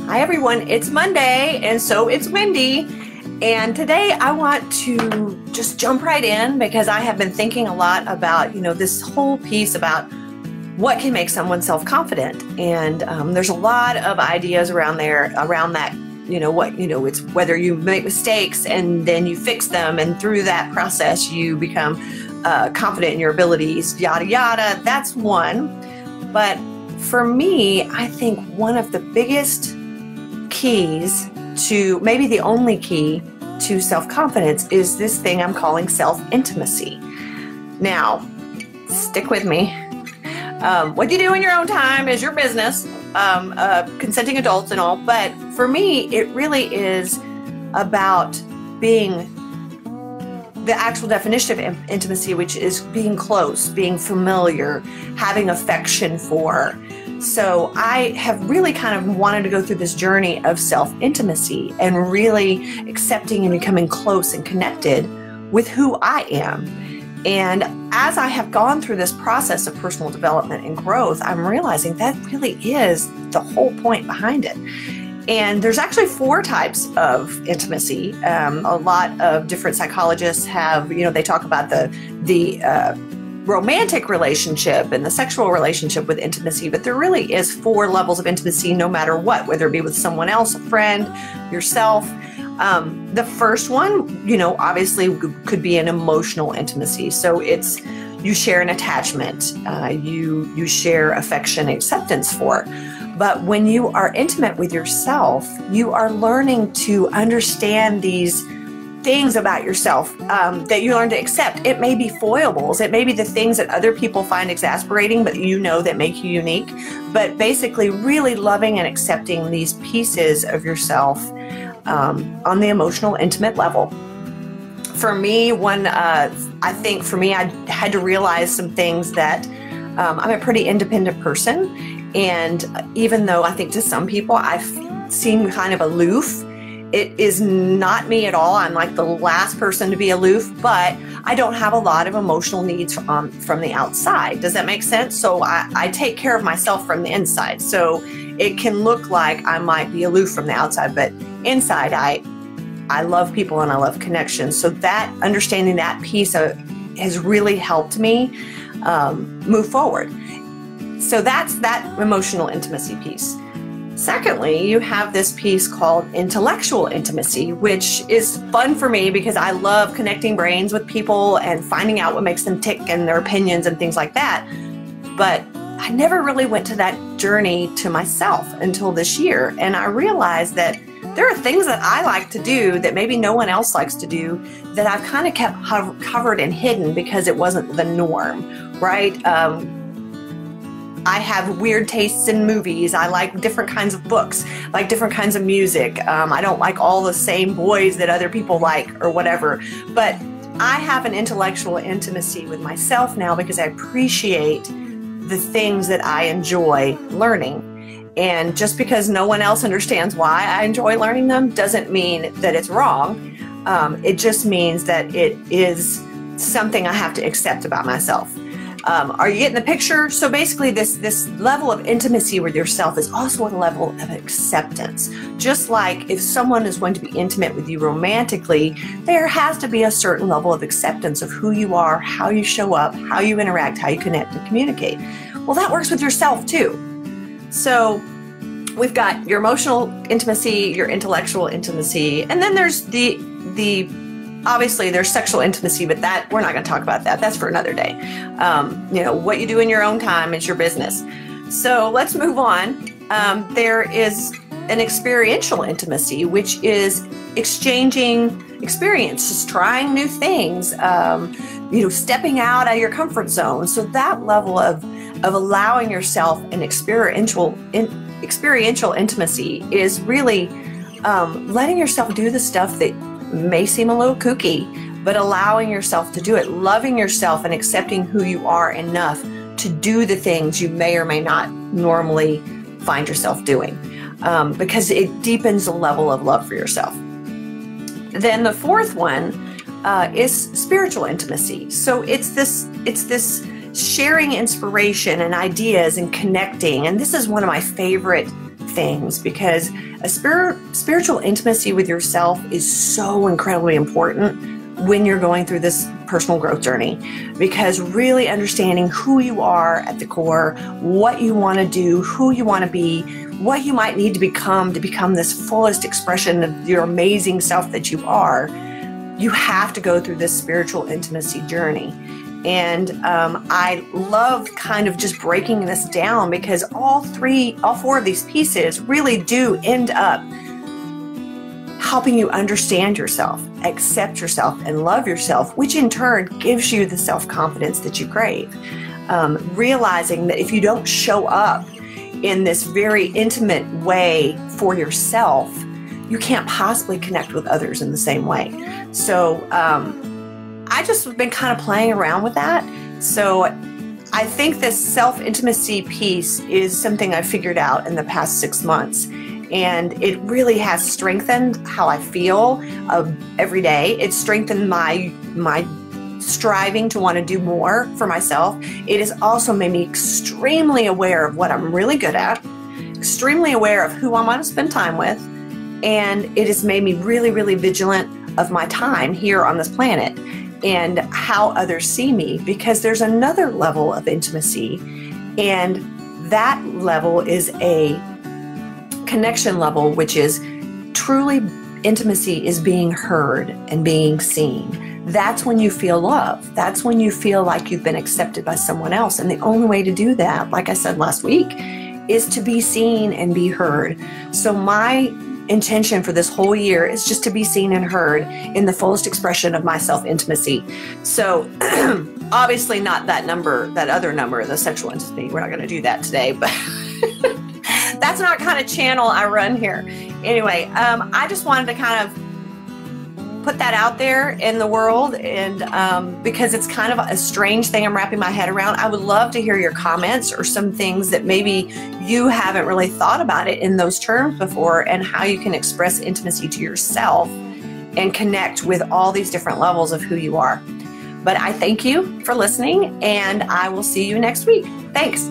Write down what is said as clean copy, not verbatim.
Hi everyone, it's Monday and so it's windy, and today I want to just jump right in because I have been thinking a lot about this whole piece about what can make someone self-confident, and there's a lot of ideas around that. It's whether you make mistakes and then you fix them, and through that process you become confident in your abilities, yada yada. That's one. But for me, I think one of the biggest keys to, maybe the only key to self-confidence, is this thing I'm calling self-intimacy. Now, stick with me. What you do in your own time is your business, consenting adults and all, but for me, it really is about being the actual definition of intimacy, which is being close, being familiar, having affection for. So I have really kind of wanted to go through this journey of self-intimacy and really accepting and becoming close and connected with who I am. And as I have gone through this process of personal development and growth, I'm realizing that really is the whole point behind it. And there's actually 4 types of intimacy. A lot of different psychologists have, they talk about the romantic relationship and the sexual relationship with intimacy, but there really is 4 levels of intimacy, no matter what, whether it be with someone else, a friend, yourself. The first one, obviously could be an emotional intimacy. So it's, you share an attachment, you share affection, acceptance for. But when you are intimate with yourself, you are learning to understand these things about yourself that you learn to accept. It may be foibles. It may be the things that other people find exasperating, but that make you unique. But basically really loving and accepting these pieces of yourself on the emotional, intimate level. For me, I had to realize some things that I'm a pretty independent person. And even though I think to some people I seem kind of aloof, it is not me at all. I'm like the last person to be aloof, but I don't have a lot of emotional needs from the outside. Does that make sense? So I take care of myself from the inside. So it can look like I might be aloof from the outside, but inside I love people and I love connections. So that understanding that piece has really helped me move forward. So that's that emotional intimacy piece. Secondly, you have this piece called intellectual intimacy, which is fun for me because I love connecting brains with people and finding out what makes them tick and their opinions and things like that. But I never really went to that journey to myself until this year. And I realized that there are things that I like to do that maybe no one else likes to do that I've kind of kept covered and hidden because it wasn't the norm, right? I have weird tastes in movies. I like different kinds of books, like different kinds of music. I don't like all the same boys that other people like or whatever. But I have an intellectual intimacy with myself now because I appreciate the things that I enjoy learning. And just because no one else understands why I enjoy learning them doesn't mean that it's wrong. It just means that it is something I have to accept about myself. Are you getting the picture? So basically this level of intimacy with yourself is also a level of acceptance. Just like if someone is going to be intimate with you romantically, there has to be a certain level of acceptance of who you are, how you show up, how you interact, how you connect and communicate. Well, that works with yourself too. So we've got your emotional intimacy, your intellectual intimacy, and then there's obviously there's sexual intimacy, but that we're not going to talk about that. That's for another day. What you do in your own time is your business. So let's move on. There is an experiential intimacy, which is exchanging experiences, trying new things, stepping out of your comfort zone. So that level of allowing yourself an experiential intimacy is really letting yourself do the stuff that may seem a little kooky, but allowing yourself to do it, loving yourself and accepting who you are enough to do the things you may or may not normally find yourself doing, because it deepens the level of love for yourself. Then the fourth one is spiritual intimacy. So it's this sharing inspiration and ideas and connecting. And this is one of my favorite things, because a spiritual intimacy with yourself is so incredibly important when you're going through this personal growth journey, because really understanding who you are at the core, what you want to do, who you want to be, what you might need to become this fullest expression of your amazing self that you are, you have to go through this spiritual intimacy journey. And I love kind of just breaking this down, because all four of these pieces really do end up helping you understand yourself, accept yourself, and love yourself, which in turn gives you the self-confidence that you crave. Realizing that if you don't show up in this very intimate way for yourself, you can't possibly connect with others in the same way. So I just have been kind of playing around with that. So I think this self-intimacy piece is something I figured out in the past 6 months. And it really has strengthened how I feel every day. It's strengthened my striving to want to do more for myself. It has also made me extremely aware of what I'm really good at, extremely aware of who I want to spend time with, and it has made me really, really vigilant of my time here on this planet and how others see me, because there's another level of intimacy, and that level is a connection level, which is truly intimacy is being heard and being seen. That's when you feel love. That's when you feel like you've been accepted by someone else. And the only way to do that, like I said last week, is to be seen and be heard. So my intention for this whole year is just to be seen and heard in the fullest expression of my self-intimacy. So obviously not that other number, the sexual intimacy. We're not going to do that today, but that's not kind of channel I run here. Anyway, I just wanted to kind of put that out there in the world, and because it's kind of a strange thing I'm wrapping my head around. I would love to hear your comments or some things that maybe you haven't really thought about it in those terms before, and how you can express intimacy to yourself and connect with all these different levels of who you are. But I thank you for listening, and I will see you next week. Thanks.